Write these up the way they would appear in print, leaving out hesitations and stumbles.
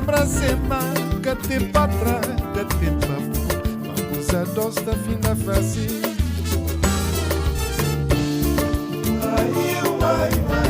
pra cima, cate pra trás, cate pra fora. Vamos a dos da fina face. Ai, ai, ai.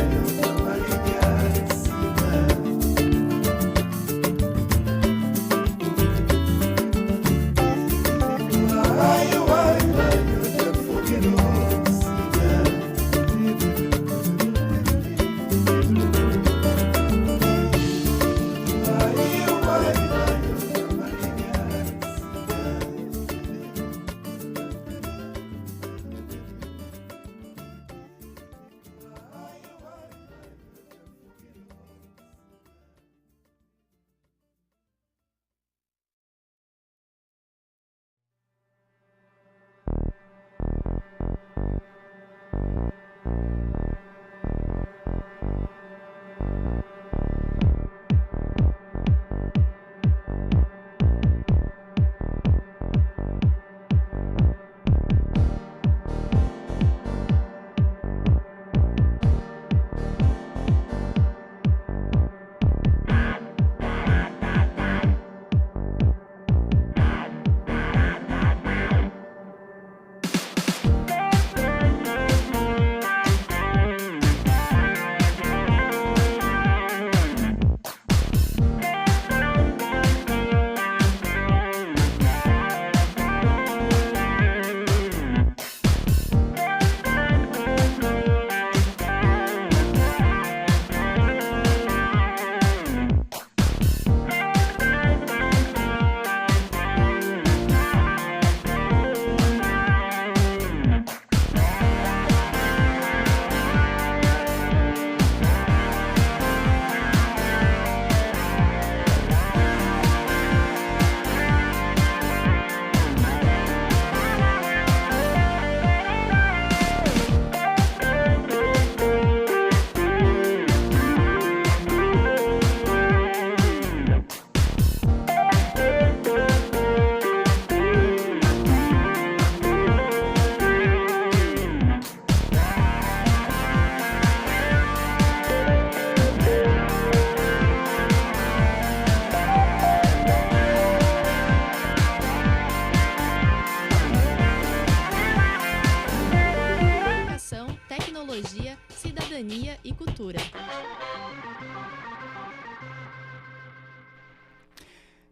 cidadania e cultura.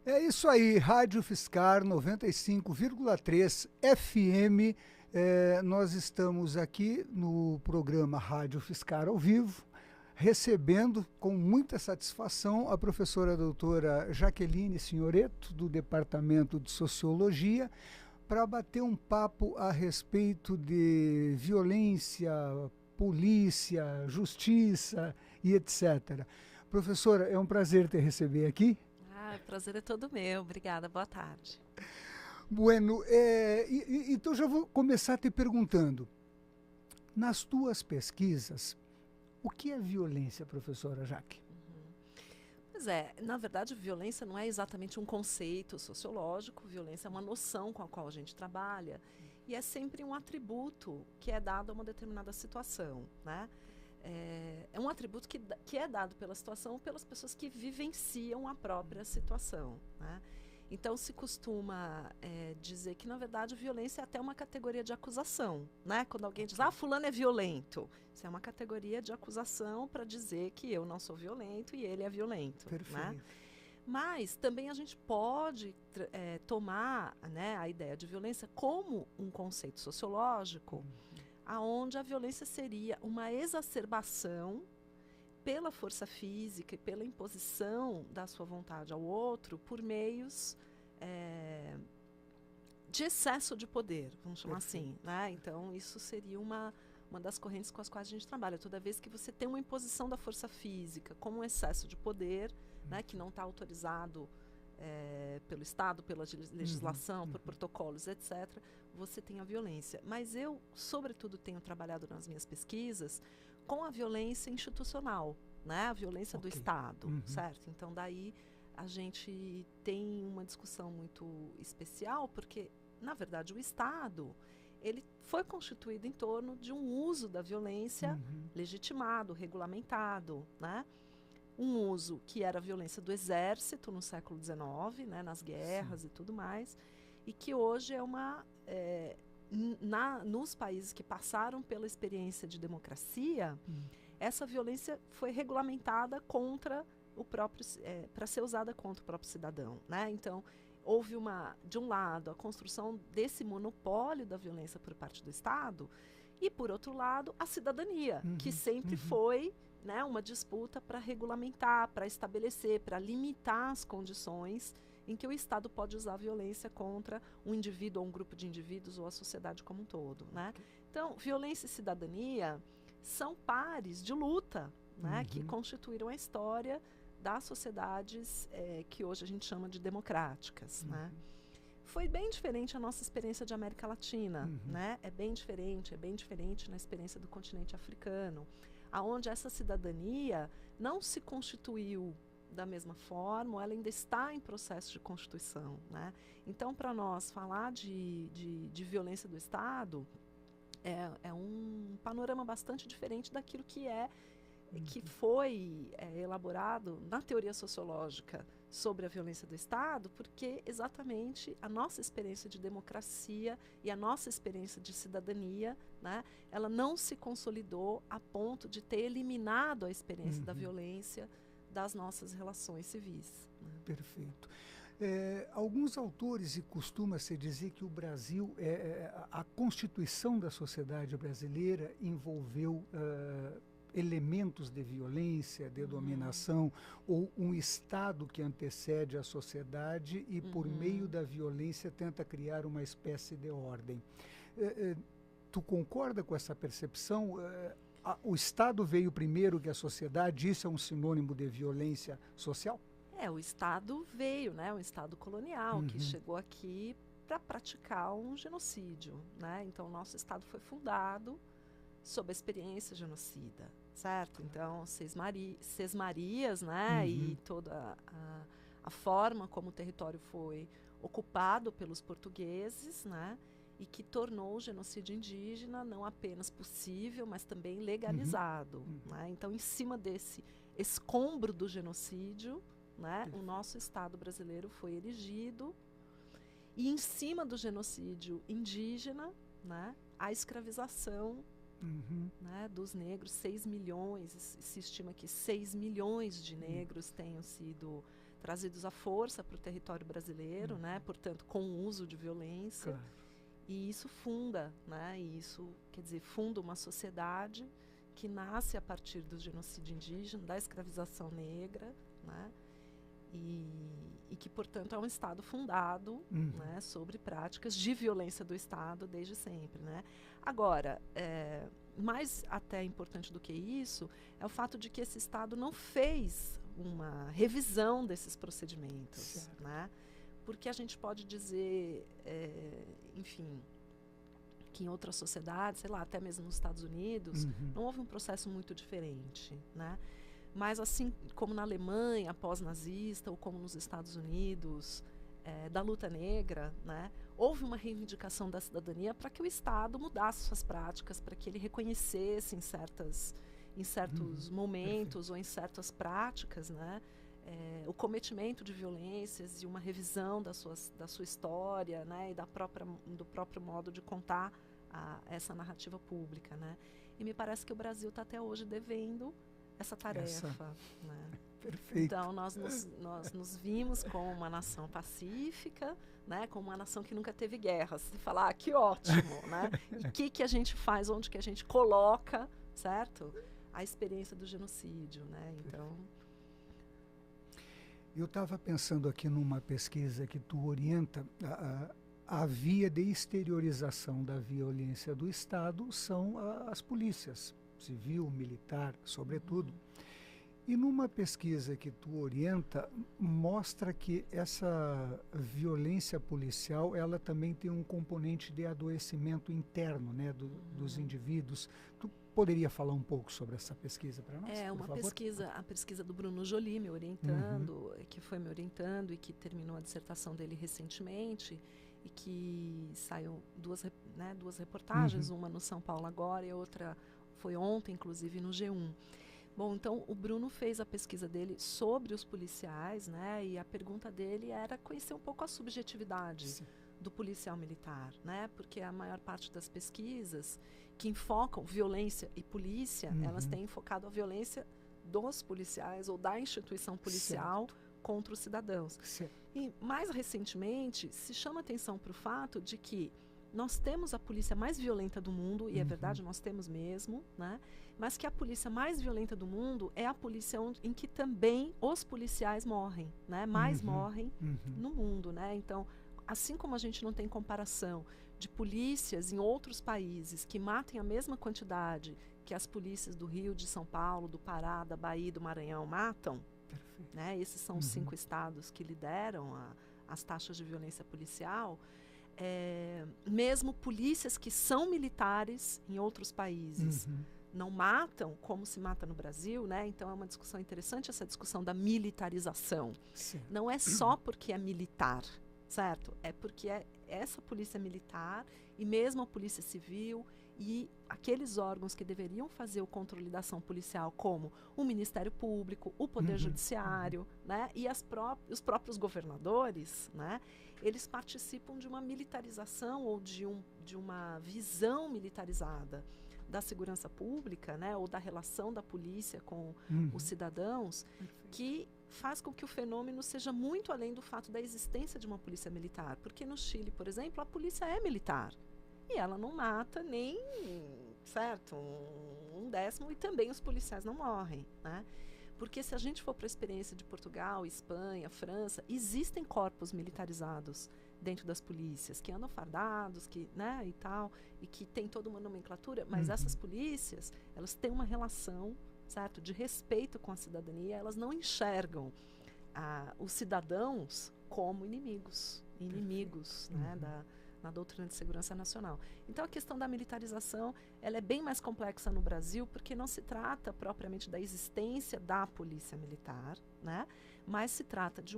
É isso aí, Rádio Fiscar 95,3 FM. Nós estamos aqui no programa Rádio Fiscar ao vivo, recebendo com muita satisfação a professora doutora Jaqueline Signoretto, do Departamento de Sociologia, para bater um papo a respeito de violência, polícia, justiça e etc. Professora, é um prazer te receber aqui. O prazer é todo meu. Obrigada. Boa tarde. Bueno, então já vou começar te perguntando, nas tuas pesquisas, o que é violência, professora Jaque? Pois é, na verdade, violência não é exatamente um conceito sociológico, violência é uma noção com a qual a gente trabalha e é sempre um atributo que é dado a uma determinada situação, né? É um atributo que é dado pela situação pelas pessoas que vivenciam a própria situação, né? Então, se costuma dizer que, na verdade, violência é até uma categoria de acusação, né? Quando alguém diz, fulano é violento, isso é uma categoria de acusação para dizer que eu não sou violento e ele é violento. Perfeito. Né? Mas também a gente pode tomar, né, a ideia de violência como um conceito sociológico, aonde a violência seria uma exacerbação pela força física e pela imposição da sua vontade ao outro por meios de excesso de poder, vamos chamar assim, né? Então, isso seria uma das correntes com as quais a gente trabalha. Toda vez que você tem uma imposição da força física como um excesso de poder, né, que não está autorizado pelo Estado, pela legislação, por protocolos, etc., você tem a violência. Mas eu, sobretudo, tenho trabalhado nas minhas pesquisas com a violência institucional, né? A violência do Estado, certo? Então, daí a gente tem uma discussão muito especial, porque, na verdade, o Estado, ele foi constituído em torno de um uso da violência legitimado, regulamentado, né? um uso que era a violência do exército no século XIX, né, nas guerras e tudo mais, e que hoje é nos países que passaram pela experiência de democracia, essa violência foi regulamentada contra o próprio, para ser usada contra o próprio cidadão, né? Então, houve de um lado, a construção desse monopólio da violência por parte do Estado, e, por outro lado, a cidadania, que sempre foi, né, uma disputa para regulamentar, para estabelecer, para limitar as condições em que o Estado pode usar a violência contra um indivíduo ou um grupo de indivíduos ou a sociedade como um todo, né? Então, violência e cidadania são pares de luta, né, que constituíram a história das sociedades que hoje a gente chama de democráticas, né? Foi bem diferente a nossa experiência de América Latina, né? É bem diferente na experiência do continente africano, aonde essa cidadania não se constituiu da mesma forma, ela ainda está em processo de constituição, né? Então, para nós, falar de violência do Estado é um panorama bastante diferente daquilo que foi elaborado na teoria sociológica sobre a violência do Estado, porque exatamente a nossa experiência de democracia e a nossa experiência de cidadania, né, ela não se consolidou a ponto de ter eliminado a experiência da violência das nossas relações civis, né? Perfeito. Alguns autores, e costuma-se dizer que o Brasil, a constituição da sociedade brasileira envolveu elementos de violência, de dominação, ou um Estado que antecede a sociedade e, por meio da violência, tenta criar uma espécie de ordem. Tu concorda com essa percepção? O Estado veio primeiro que a sociedade, isso é um sinônimo de violência social? O Estado veio, né, um Estado colonial que chegou aqui para praticar um genocídio, né? Então, o nosso Estado foi fundado sob a experiência genocida, certo? Então, Sesmarias, né, e toda a forma como o território foi ocupado pelos portugueses, né, e que tornou o genocídio indígena não apenas possível, mas também legalizado, né? Então, em cima desse escombro do genocídio, né, o nosso Estado brasileiro foi erigido, e em cima do genocídio indígena, né, a escravização, né, dos negros. 6 milhões, se estima que 6 milhões de negros tenham sido trazidos à força para o território brasileiro, né, portanto, com o uso de violência. Claro. E isso funda, né, funda uma sociedade que nasce a partir do genocídio indígena, da escravização negra, né, e que, portanto, é um Estado fundado, né, sobre práticas de violência do Estado desde sempre, né? Agora, mais até importante do que isso, é o fato de que esse Estado não fez uma revisão desses procedimentos, né? Porque a gente pode dizer, enfim, que em outras sociedades, sei lá, até mesmo nos Estados Unidos, não houve um processo muito diferente, né? Mas assim como na Alemanha, pós-nazista, ou como nos Estados Unidos, da luta negra, né, houve uma reivindicação da cidadania para que o Estado mudasse suas práticas, para que ele reconhecesse em certos momentos ou em certas práticas, né, o cometimento de violências e uma revisão da sua história, né, e do próprio modo de contar essa narrativa pública, né. E me parece que o Brasil está até hoje devendo essa tarefa, né? Perfeito. Então, nós nos vimos como uma nação pacífica, né? Como uma nação que nunca teve guerras. Você fala, que ótimo, né? E o que a gente faz, onde que a gente coloca, certo? A experiência do genocídio, né? Então... Eu estava pensando aqui numa pesquisa que tu orienta, a via de exteriorização da violência do Estado são as polícias, civil, militar, sobretudo. E numa pesquisa que tu orienta, mostra que essa violência policial, ela também tem um componente de adoecimento interno, né, dos indivíduos. Tu poderia falar um pouco sobre essa pesquisa para nós, por favor? A pesquisa do Bruno Joly me orientando, que foi me orientando e que terminou a dissertação dele recentemente, e que saiu duas reportagens, uma no São Paulo Agora e a outra foi ontem, inclusive, no G1. Bom, então o Bruno fez a pesquisa dele sobre os policiais, né? E a pergunta dele era conhecer um pouco a subjetividade Sim. do policial militar, né? Porque a maior parte das pesquisas que enfocam violência e polícia, elas têm enfocado a violência dos policiais ou da instituição policial contra os cidadãos. Certo. E mais recentemente se chama atenção para o fato de que nós temos a polícia mais violenta do mundo, e é verdade, nós temos mesmo, né? Mas que a polícia mais violenta do mundo é a polícia em que também os policiais morrem, né? Mais morrem no mundo, né? Então, assim como a gente não tem comparação de polícias em outros países que matem a mesma quantidade que as polícias do Rio, de São Paulo, do Pará, da Bahia e do Maranhão matam, Perfeito. né? Esses são os 5 estados que lideram as taxas de violência policial. Mesmo polícias que são militares em outros países não matam como se mata no Brasil, né? Então é uma discussão interessante essa discussão da militarização. Certo. Não é só porque é militar, certo? É porque é essa polícia militar e mesmo a polícia civil e aqueles órgãos que deveriam fazer o controle da ação policial, como o Ministério Público, o Poder Judiciário, né? E os próprios governadores, né? Eles participam de uma militarização ou de uma visão militarizada da segurança pública, né? Ou da relação da polícia com os cidadãos, que faz com que o fenômeno seja muito além do fato da existência de uma polícia militar. Porque no Chile, por exemplo, a polícia é militar. E ela não mata nem, certo, um décimo, e também os policiais não morrem, né? Porque se a gente for para a experiência de Portugal, Espanha, França, existem corpos militarizados dentro das polícias, que andam fardados, que, né, e tal, e que tem toda uma nomenclatura, mas essas polícias, elas têm uma relação, certo, de respeito com a cidadania, elas não enxergam os cidadãos como inimigos, né, na doutrina de segurança nacional. Então a questão da militarização, ela é bem mais complexa no Brasil, porque não se trata propriamente da existência da polícia militar, né? Mas se trata de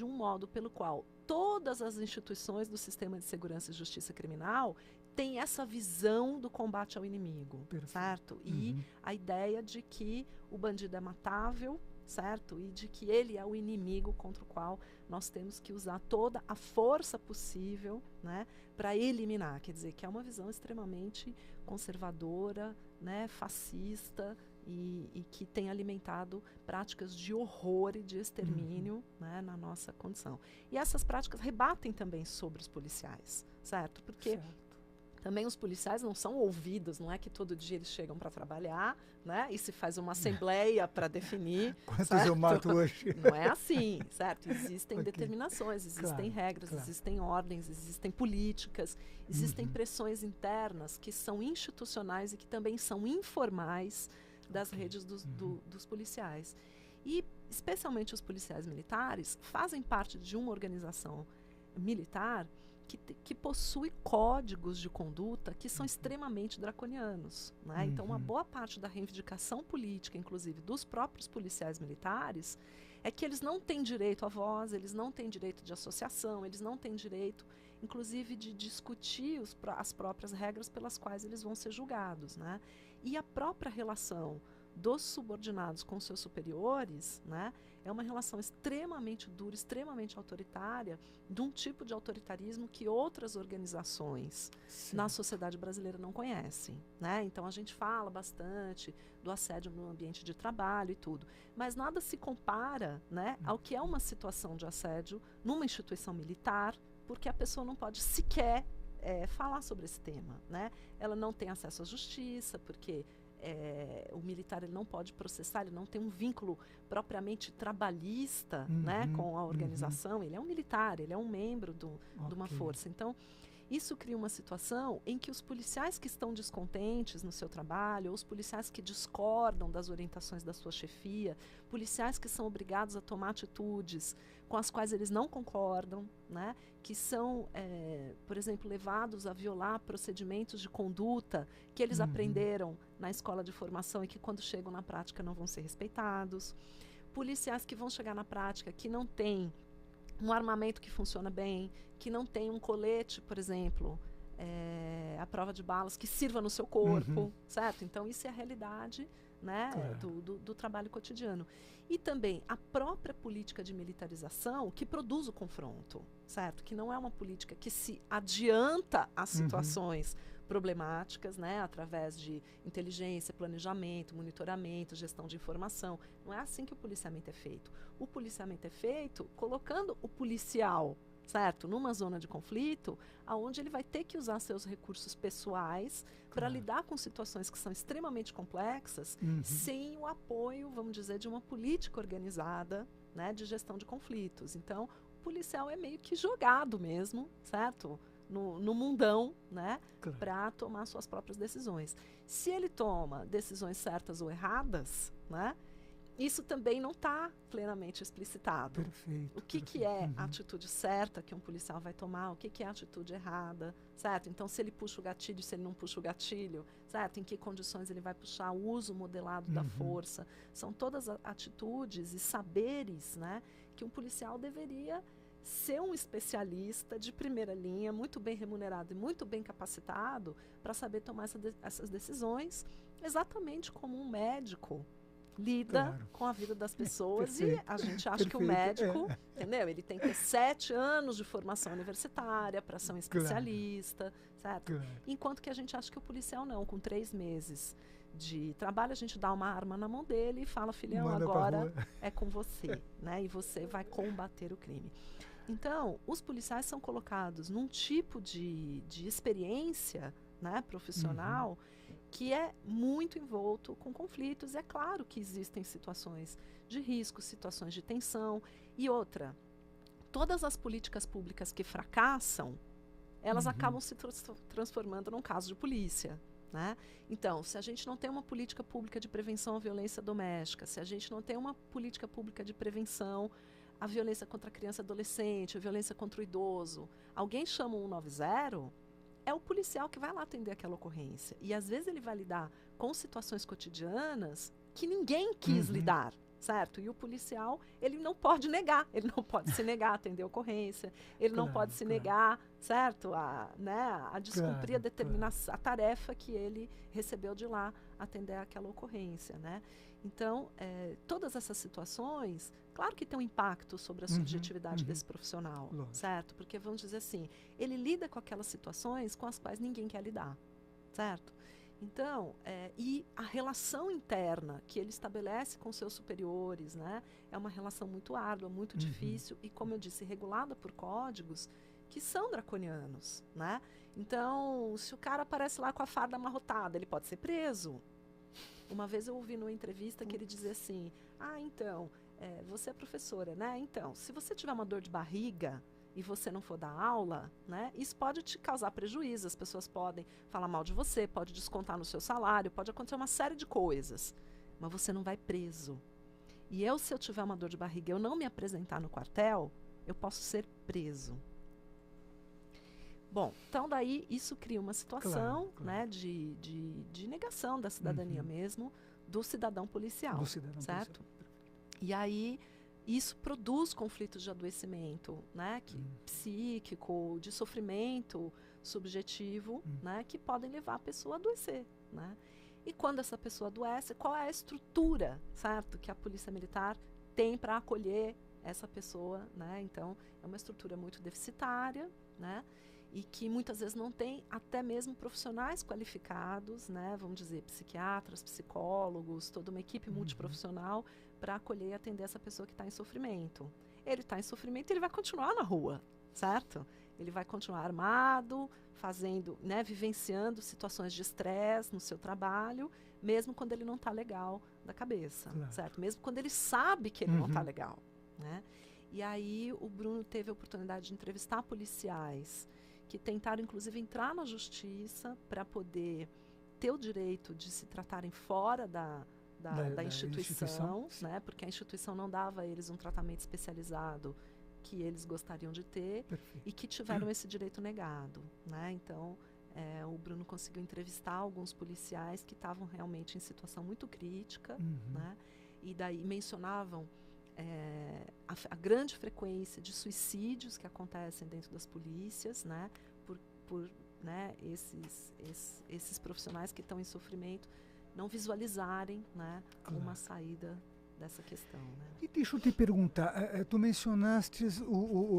um modo pelo qual todas as instituições do sistema de segurança e justiça criminal têm essa visão do combate ao inimigo, certo? E a ideia de que o bandido é matável, certo? E de que ele é o inimigo contra o qual nós temos que usar toda a força possível, né, para eliminar. Quer dizer, que é uma visão extremamente conservadora, né, fascista e que tem alimentado práticas de horror e de extermínio, né, na nossa condição. E essas práticas rebatem também sobre os policiais, certo? Porque também os policiais não são ouvidos, não é que todo dia eles chegam para trabalhar, né? E se faz uma assembleia para definir. Quantos certo? eu mato hoje? Não é assim, certo? Existem determinações, existem regras, existem ordens, existem políticas, existem pressões internas que são institucionais e que também são informais das redes dos policiais. E, especialmente os policiais militares, fazem parte de uma organização militar que possui códigos de conduta que são extremamente draconianos, né? Então, uma boa parte da reivindicação política, inclusive dos próprios policiais militares, é que eles não têm direito à voz, eles não têm direito de associação, eles não têm direito, inclusive, de discutir as próprias regras pelas quais eles vão ser julgados, né? E a própria relação dos subordinados com seus superiores, né, é uma relação extremamente dura, extremamente autoritária, de um tipo de autoritarismo que outras organizações na sociedade brasileira não conhecem, né? Então a gente fala bastante do assédio no ambiente de trabalho e tudo, mas nada se compara, né, ao que é uma situação de assédio numa instituição militar, porque a pessoa não pode sequer falar sobre esse tema, né? Ela não tem acesso à justiça, porque o militar ele não pode processar, ele não tem um vínculo propriamente trabalhista, né, com a organização. Ele é um militar, ele é um membro de uma força. Então, isso cria uma situação em que os policiais que estão descontentes no seu trabalho, ou os policiais que discordam das orientações da sua chefia, policiais que são obrigados a tomar atitudes com as quais eles não concordam, né, que são, por exemplo, levados a violar procedimentos de conduta que eles aprenderam na escola de formação e que quando chegam na prática não vão ser respeitados. Policiais que vão chegar na prática que não têm um armamento que funciona bem, que não tem um colete, por exemplo, à prova de balas, que sirva no seu corpo, certo? Então, isso é a realidade, né, Claro. do trabalho cotidiano. E também a própria política de militarização que produz o confronto, certo? Que não é uma política que se adianta às situações problemáticas, né, através de inteligência, planejamento, monitoramento, gestão de informação. Não é assim que o policiamento é feito. O policiamento é feito colocando o policial, certo, numa zona de conflito, aonde ele vai ter que usar seus recursos pessoais para lidar com situações que são extremamente complexas, sem o apoio, vamos dizer, de uma política organizada, né, de gestão de conflitos. Então, o policial é meio que jogado mesmo, certo? No mundão, né, Claro. para tomar suas próprias decisões. Se ele toma decisões certas ou erradas, né, isso também não está plenamente explicitado. Perfeito. O que é a atitude certa que um policial vai tomar, o que é a atitude errada, certo? Então, se ele puxa o gatilho, se ele não puxa o gatilho, certo? Em que condições ele vai puxar o uso modelado da força. São todas atitudes e saberes, né, que um policial deveria ser um especialista de primeira linha, muito bem remunerado e muito bem capacitado para saber tomar essas decisões, exatamente como um médico lida Claro. com a vida das pessoas. Perfeito. E a gente acha que o Perfeito. médico, entendeu? Ele tem que ter 7 anos de formação universitária para ser um especialista, certo? Claro. Enquanto que a gente acha que o policial não, com 3 meses de trabalho, a gente dá uma arma na mão dele e fala, filhão, Manda pra agora rua. é com você, né? E você vai combater o crime. Então, os policiais são colocados num tipo de experiência, né, profissional, que é muito envolto com conflitos. É claro que existem situações de risco, situações de tensão. E outra, todas as políticas públicas que fracassam, elas acabam se transformando num caso de polícia, né? Então, se a gente não tem uma política pública de prevenção à violência doméstica, se a gente não tem uma política pública de prevenção à violência contra a criança e adolescente, a violência contra o idoso, alguém chama o 190, é o policial que vai lá atender aquela ocorrência. E às vezes ele vai lidar com situações cotidianas que ninguém quis lidar, certo? E o policial, ele não pode negar, ele não pode se negar a atender a ocorrência, ele não pode se negar, certo? A descumprir a tarefa que ele recebeu de lá atender aquela ocorrência, né? Então, todas essas situações, claro que tem um impacto sobre a subjetividade desse profissional, certo? Porque, vamos dizer assim, ele lida com aquelas situações com as quais ninguém quer lidar, certo? Então, e a relação interna que ele estabelece com seus superiores, né, é uma relação muito árdua, muito difícil e, como eu disse, regulada por códigos que são draconianos, né? Então, se o cara aparece lá com a farda amarrotada, ele pode ser preso. Uma vez eu ouvi numa entrevista que ele dizia assim, então, você é professora, né? Então, se você tiver uma dor de barriga e você não for dar aula, né, isso pode te causar prejuízo, as pessoas podem falar mal de você, pode descontar no seu salário, pode acontecer uma série de coisas, mas você não vai preso. E eu, se eu tiver uma dor de barriga e eu não me apresentar no quartel, eu posso ser preso. Bom, então daí isso cria uma situação, né, de negação da cidadania mesmo, do cidadão policial, certo? E aí isso produz conflitos de adoecimento, né, psíquico, de sofrimento subjetivo, né, que podem levar a pessoa a adoecer, né? E quando essa pessoa adoece, qual é a estrutura, certo, que a polícia militar tem para acolher essa pessoa, né? Então, é uma estrutura muito deficitária, né? E que muitas vezes não tem até mesmo profissionais qualificados, né? Vamos dizer, psiquiatras, psicólogos, toda uma equipe multiprofissional para acolher e atender essa pessoa que está em sofrimento. Ele está em sofrimento e ele vai continuar na rua, certo? Ele vai continuar armado, fazendo, né, vivenciando situações de estresse no seu trabalho, mesmo quando ele não está legal da cabeça, certo? Mesmo quando ele sabe que ele não está legal, né? E aí o Bruno teve a oportunidade de entrevistar policiais que tentaram, inclusive, entrar na justiça para poder ter o direito de se tratarem fora da instituição, né? Porque a instituição não dava a eles um tratamento especializado que eles gostariam de ter. E que tiveram esse direito negado, né? Então, o Bruno conseguiu entrevistar alguns policiais que estavam realmente em situação muito crítica, né? E daí mencionavam a grande frequência de suicídios que acontecem dentro das polícias, né, por né, esses profissionais que estão em sofrimento não visualizarem, né, Claro. uma saída dessa questão, né? E deixa eu te perguntar, tu mencionaste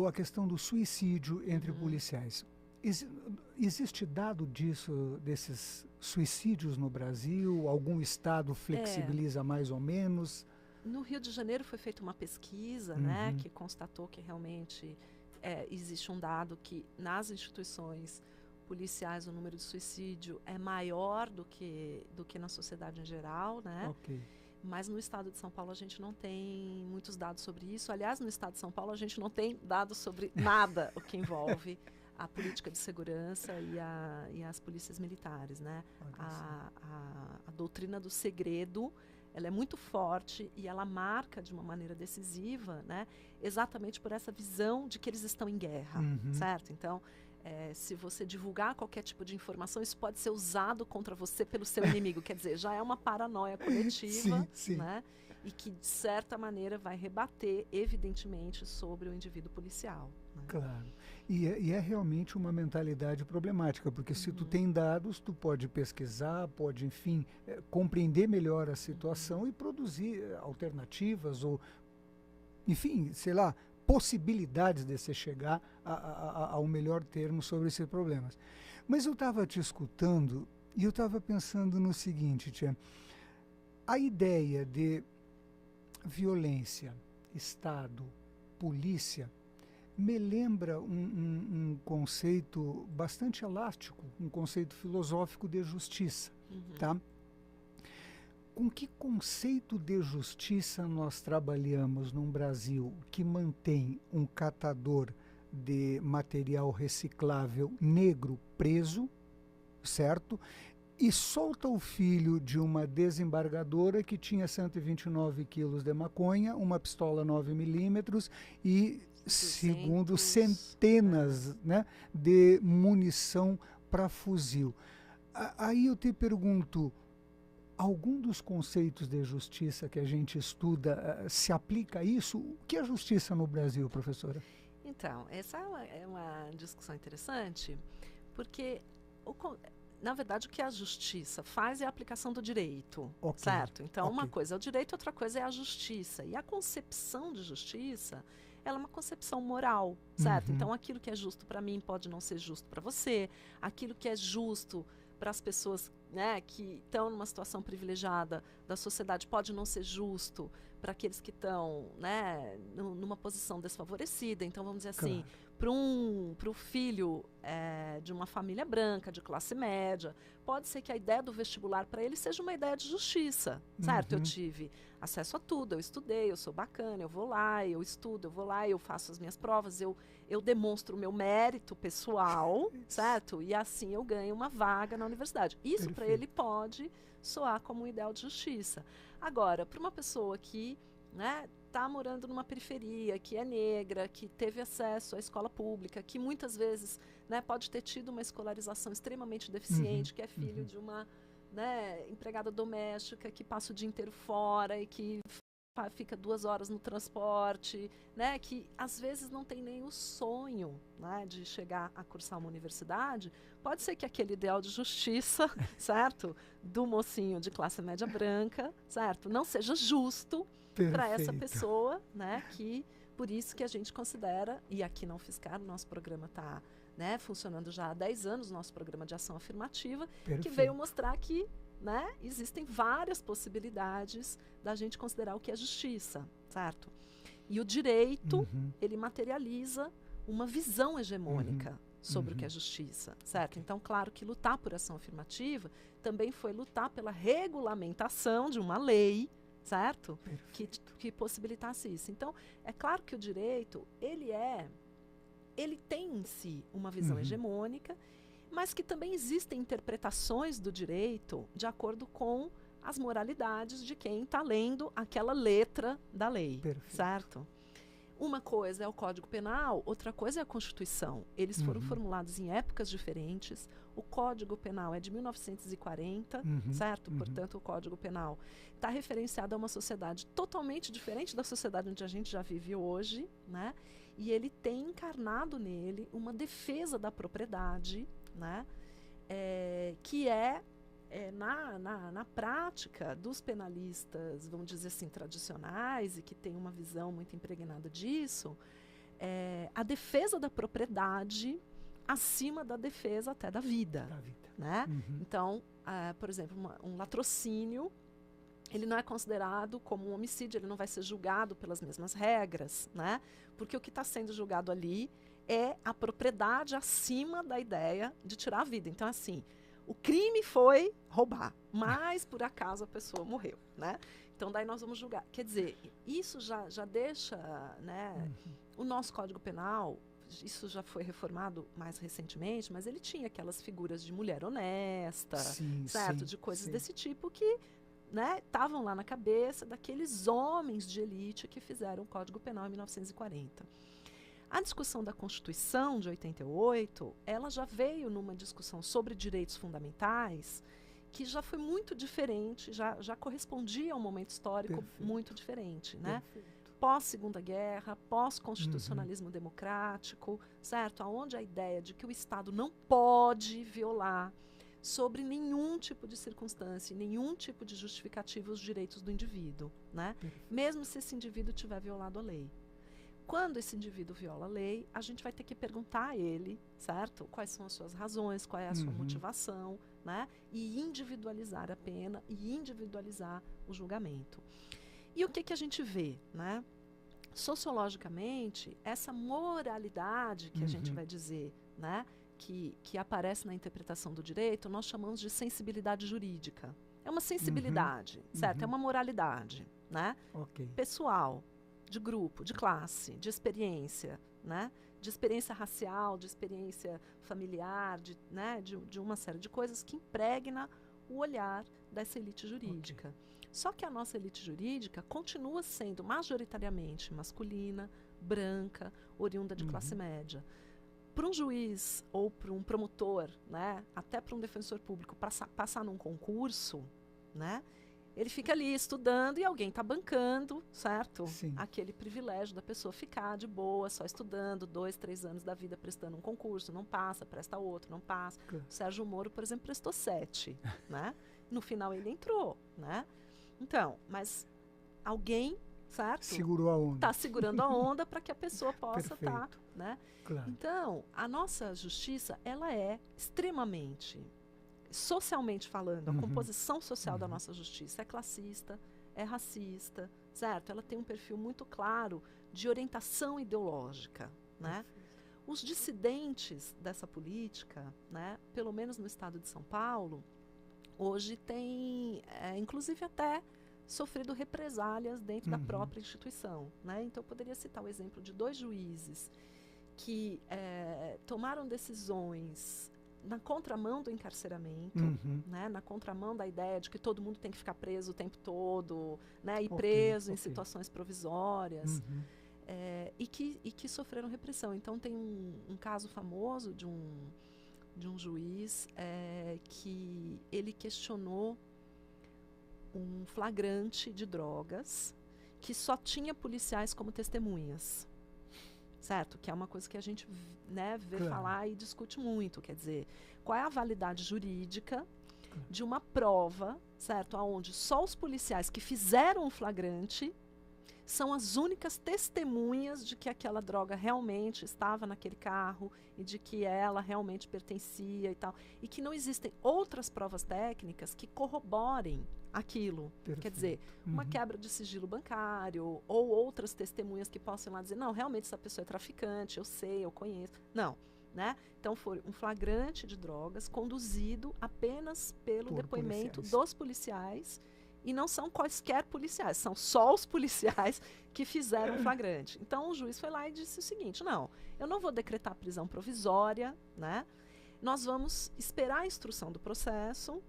a questão do suicídio entre policiais. Existe dado desses suicídios no Brasil? Algum estado flexibiliza mais ou menos? No Rio de Janeiro foi feita uma pesquisa, né, que constatou que realmente existe um dado que nas instituições policiais o número de suicídio é maior do que na sociedade em geral, né? Ok. Mas no estado de São Paulo a gente não tem muitos dados sobre isso. Aliás, no estado de São Paulo a gente não tem dados sobre nada o que envolve a política de segurança e as polícias militares, né? A doutrina do segredo, ela é muito forte e ela marca de uma maneira decisiva, né? Exatamente por essa visão de que eles estão em guerra, certo? Então, se você divulgar qualquer tipo de informação, isso pode ser usado contra você pelo seu inimigo. Quer dizer, já é uma paranoia coletiva, sim. né? E que, de certa maneira, vai rebater, evidentemente, sobre o indivíduo policial. Né? Claro. E é realmente uma mentalidade problemática, porque se tu tem dados, tu pode pesquisar, pode, enfim, compreender melhor a situação e produzir alternativas ou, enfim, sei lá, possibilidades de você chegar ao melhor termo sobre esses problemas. Mas eu estava te escutando e eu estava pensando no seguinte, tia, a ideia de violência, Estado, polícia, me lembra um conceito bastante elástico, um conceito filosófico de justiça, tá? Com que conceito de justiça nós trabalhamos num Brasil que mantém um catador de material reciclável negro preso, certo? E solta o filho de uma desembargadora que tinha 129 quilos de maconha, uma pistola 9mm e, segundo, centenas, né, de munição para fuzil. Aí eu te pergunto, algum dos conceitos de justiça que a gente estuda se aplica a isso? O que é justiça no Brasil, professora? Então, essa é uma discussão interessante, porque, na verdade, o que a justiça faz é a aplicação do direito, certo? Então, uma coisa é o direito, outra coisa é a justiça. E a concepção de justiça, ela é uma concepção moral, certo? Então, aquilo que é justo para mim pode não ser justo para você, aquilo que é justo para as pessoas, né, que estão numa situação privilegiada da sociedade pode não ser justo para aqueles que estão, né, numa posição desfavorecida. Então, vamos dizer assim, para o filho de uma família branca, de classe média, pode ser que a ideia do vestibular para ele seja uma ideia de justiça, certo? Eu tive acesso a tudo, eu estudei, eu sou bacana, eu vou lá, eu estudo, eu vou lá, eu faço as minhas provas, eu demonstro o meu mérito pessoal, certo? E assim eu ganho uma vaga na universidade. Isso para ele pode soar como um ideal de justiça. Agora, para uma pessoa que, né, está morando numa periferia, que é negra, que teve acesso à escola pública, que muitas vezes, né, pode ter tido uma escolarização extremamente deficiente, que é filho de uma, né, empregada doméstica que passa o dia inteiro fora e que fica 2 horas no transporte, né, que às vezes não tem nem o sonho, né, de chegar a cursar uma universidade. Pode ser que aquele ideal de justiça, certo, do mocinho de classe média branca, certo, não seja justo para essa pessoa, né, que por isso que a gente considera, e aqui na UFSCar o nosso programa está, né, funcionando já há 10 anos, nosso programa de ação afirmativa, que veio mostrar que, né, existem várias possibilidades da gente considerar o que é justiça, certo? E o direito, ele materializa uma visão hegemônica sobre o que é justiça, certo? Então, claro que lutar por ação afirmativa também foi lutar pela regulamentação de uma lei, certo? Que possibilitasse isso. Então, é claro que o direito, ele tem em si uma visão hegemônica, mas que também existem interpretações do direito de acordo com as moralidades de quem está lendo aquela letra da lei, certo? Uma coisa é o Código Penal, outra coisa é a Constituição. Eles foram formulados em épocas diferentes. O Código Penal é de 1940, certo? Portanto, o Código Penal está referenciado a uma sociedade totalmente diferente da sociedade onde a gente já vive hoje, né? E ele tem encarnado nele uma defesa da propriedade, né? Que é na prática dos penalistas, vamos dizer assim, tradicionais, e que tem uma visão muito impregnada disso, a defesa da propriedade acima da defesa até da vida. Né? Então, por exemplo, um latrocínio, ele não é considerado como um homicídio, ele não vai ser julgado pelas mesmas regras, né? Porque o que está sendo julgado ali é a propriedade acima da ideia de tirar a vida. Então, assim, o crime foi roubar, mas por acaso a pessoa morreu, né? Então, daí nós vamos julgar. Quer dizer, isso já deixa, né, o nosso Código Penal, isso já foi reformado mais recentemente, mas ele tinha aquelas figuras de mulher honesta, certo? De coisas desse tipo que, né, estavam lá na cabeça daqueles homens de elite que fizeram o Código Penal em 1940. A discussão da Constituição de 88, ela já veio numa discussão sobre direitos fundamentais que já foi muito diferente, já correspondia a um momento histórico muito diferente, né? Pós-Segunda Guerra, pós-constitucionalismo democrático, certo? Onde a ideia de que o Estado não pode violar sobre nenhum tipo de circunstância, nenhum tipo de justificativa os direitos do indivíduo, né? Mesmo se esse indivíduo tiver violado a lei. Quando esse indivíduo viola a lei, a gente vai ter que perguntar a ele, certo? Quais são as suas razões, qual é a sua motivação, né? E individualizar a pena e individualizar o julgamento. E o que a gente vê, né? Sociologicamente, essa moralidade que a gente vai dizer, né? Que aparece na interpretação do direito, nós chamamos de sensibilidade jurídica. É uma sensibilidade, certo? É uma moralidade, né? Pessoal, de grupo, de classe, de experiência, né? De experiência racial, de experiência familiar, né? de uma série de coisas que impregna o olhar dessa elite jurídica. Só que a nossa elite jurídica continua sendo majoritariamente masculina, branca, oriunda de classe média. Para um juiz ou para um promotor, né, até para um defensor público passar num concurso, né, ele fica ali estudando e alguém está bancando, certo? Aquele privilégio da pessoa ficar de boa, só estudando, 2, 3 anos da vida prestando um concurso, não passa, presta outro, não passa. O Sérgio Moro, por exemplo, prestou 7, né? No final ele entrou, né? Então, mas alguém, certo? Segurou a onda. Está segurando a onda para que a pessoa possa estar, né? Então, a nossa justiça, ela é extremamente, socialmente falando, a composição social da nossa justiça é classista, é racista, certo? Ela tem um perfil muito claro de orientação ideológica, né? Os dissidentes dessa política, né, pelo menos no estado de São Paulo, hoje têm, inclusive até sofrido represálias dentro da própria instituição, né? Então, eu poderia citar o exemplo de 2 juízes que tomaram decisões na contramão do encarceramento, né? Na contramão da ideia de que todo mundo tem que ficar preso o tempo todo, né? E preso em situações provisórias, e que sofreram repressão. Então, tem um caso famoso de um juiz que ele questionou um flagrante de drogas que só tinha policiais como testemunhas, certo? Que é uma coisa que a gente, né, vê falar e discute muito. Quer dizer, qual é a validade jurídica de uma prova, certo? Onde só os policiais que fizeram o flagrante são as únicas testemunhas de que aquela droga realmente estava naquele carro e de que ela realmente pertencia e tal. E que não existem outras provas técnicas que corroborem aquilo. Quer dizer, uma quebra de sigilo bancário ou outras testemunhas que possam ir lá dizer, não, realmente essa pessoa é traficante, eu sei, eu conheço. Não, né? Então foi um flagrante de drogas conduzido apenas pelo depoimento dos policiais. E não são quaisquer policiais, são só os policiais que fizeram o flagrante. Então, o juiz foi lá e disse o seguinte, não, eu não vou decretar prisão provisória, né? Nós vamos esperar a instrução do processo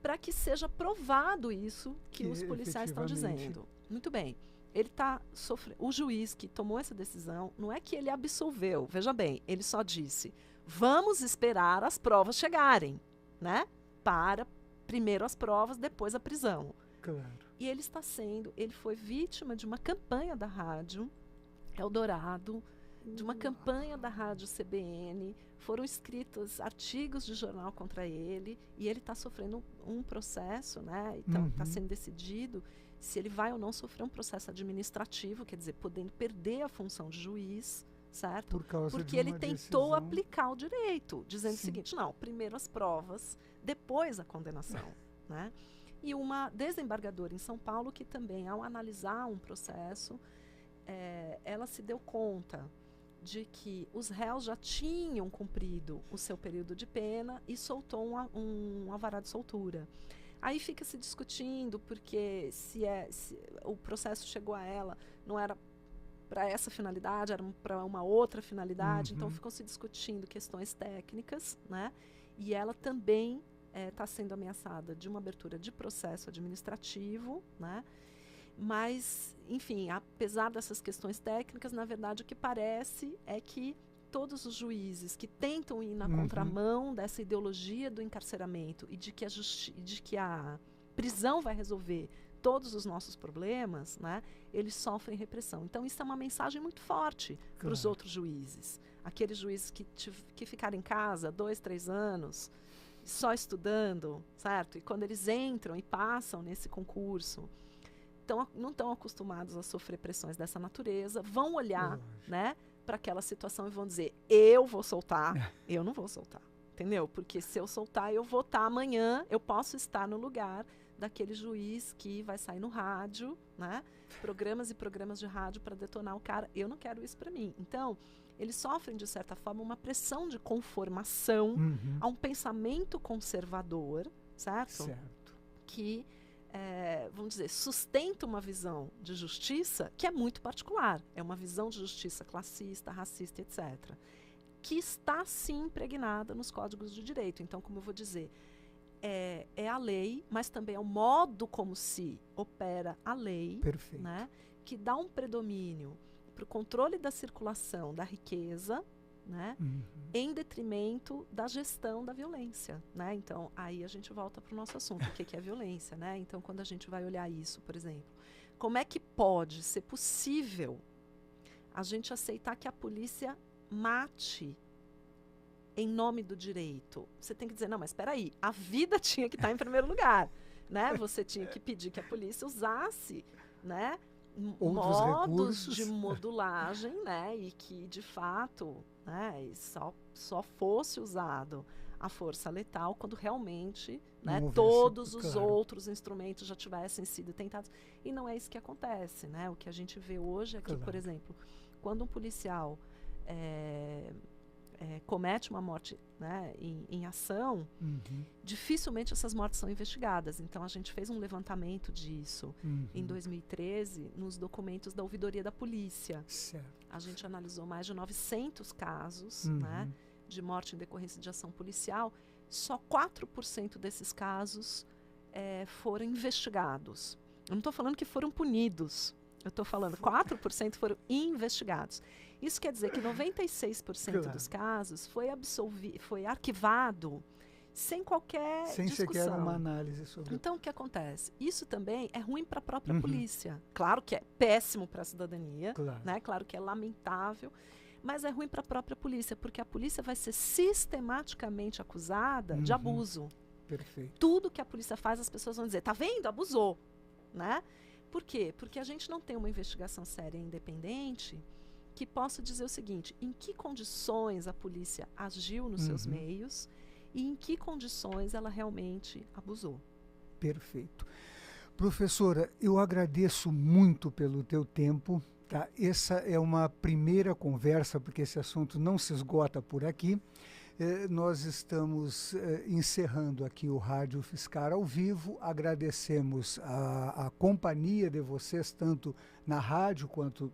para que seja provado isso que os policiais estão dizendo. Muito bem. Ele está sofrendo. O juiz que tomou essa decisão, não é que ele absolveu, veja bem, ele só disse, vamos esperar as provas chegarem, né? Para primeiro as provas, depois a prisão. E ele foi vítima de uma campanha da rádio Eldorado, de uma campanha da Rádio CBN, foram escritos artigos de jornal contra ele, e ele está sofrendo um processo, né? Então está sendo decidido se ele vai ou não sofrer um processo administrativo, quer dizer, podendo perder a função de juiz, certo? Porque ele tentou aplicar o direito, dizendo o seguinte: não, primeiro as provas, depois a condenação, né? E uma desembargadora em São Paulo que também, ao analisar um processo, ela se deu conta de que os réus já tinham cumprido o seu período de pena e soltou um alvará de soltura. Aí fica se discutindo porque se o processo chegou a ela, não era para essa finalidade, era para uma outra finalidade, então ficam se discutindo questões técnicas, né? E ela também está sendo ameaçada de uma abertura de processo administrativo, né? Mas, enfim, apesar dessas questões técnicas, na verdade o que parece é que todos os juízes que tentam ir na contramão dessa ideologia do encarceramento e de que a prisão vai resolver todos os nossos problemas, né, eles sofrem repressão. Então isso é uma mensagem muito forte para os outros juízes. Aqueles juízes que ficaram em casa 2, 3 anos, só estudando, certo? E quando eles entram e passam nesse concurso, não estão acostumados a sofrer pressões dessa natureza, vão olhar, né, para aquela situação e vão dizer: eu vou soltar, eu não vou soltar, entendeu? Porque se eu soltar, eu vou estar amanhã, eu posso estar no lugar daquele juiz que vai sair no rádio, né, programas e programas de rádio para detonar o cara. Eu não quero isso para mim. Então, eles sofrem, de certa forma, uma pressão de conformação a um pensamento conservador, certo? Que vamos dizer, sustenta uma visão de justiça que é muito particular. É uma visão de justiça classista, racista, etc. Que está, sim, impregnada nos códigos de direito. Então, como eu vou dizer, é a lei, mas também é o modo como se opera a lei, né, que dá um predomínio para o controle da circulação da riqueza, né, em detrimento da gestão da violência, né? Então, aí a gente volta para o nosso assunto, o que é violência, né? Então, quando a gente vai olhar isso, por exemplo, como é que pode ser possível a gente aceitar que a polícia mate em nome do direito? Você tem que dizer: não, mas espera aí, a vida tinha que estar em primeiro lugar, né? Você tinha que pedir que a polícia usasse, né, modos de modulagem, né, e que, de fato, né, só fosse usado a força letal quando realmente, né, todos os outros instrumentos já tivessem sido tentados. E não é isso que acontece, né? O que a gente vê hoje é que, por exemplo, quando um policial comete uma morte, né, em ação, dificilmente essas mortes são investigadas. Então, a gente fez um levantamento disso em 2013 nos documentos da ouvidoria da polícia. A gente analisou mais de 900 casos, né, de morte em decorrência de ação policial. Só 4% desses casos foram investigados. Eu não estou falando que foram punidos. Eu estou falando 4% foram investigados. Isso quer dizer que 96% dos casos foi arquivado sem qualquer discussão. Sem sequer uma análise sobre. Então, o que acontece? Isso também é ruim para a própria polícia. Claro que é péssimo para a cidadania, né? Claro que é lamentável, mas é ruim para a própria polícia, porque a polícia vai ser sistematicamente acusada de abuso. Tudo que a polícia faz, as pessoas vão dizer: tá vendo? Abusou, né? Por quê? Porque a gente não tem uma investigação séria e independente que possa dizer o seguinte: em que condições a polícia agiu nos seus meios e em que condições ela realmente abusou. Perfeito. Professora, eu agradeço muito pelo teu tempo. Tá? Essa é uma primeira conversa, porque esse assunto não se esgota por aqui. Nós estamos encerrando aqui o Rádio UFSCar ao vivo. Agradecemos a companhia de vocês, tanto na rádio quanto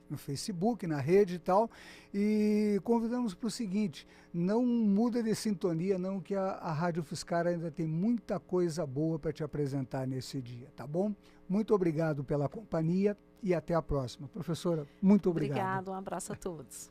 no Facebook, na rede e tal. E convidamos para o seguinte: não muda de sintonia, não, que a Rádio UFSCar ainda tem muita coisa boa para te apresentar nesse dia, tá bom? Muito obrigado pela companhia e até a próxima. Professora, muito obrigado. Obrigado, um abraço a todos.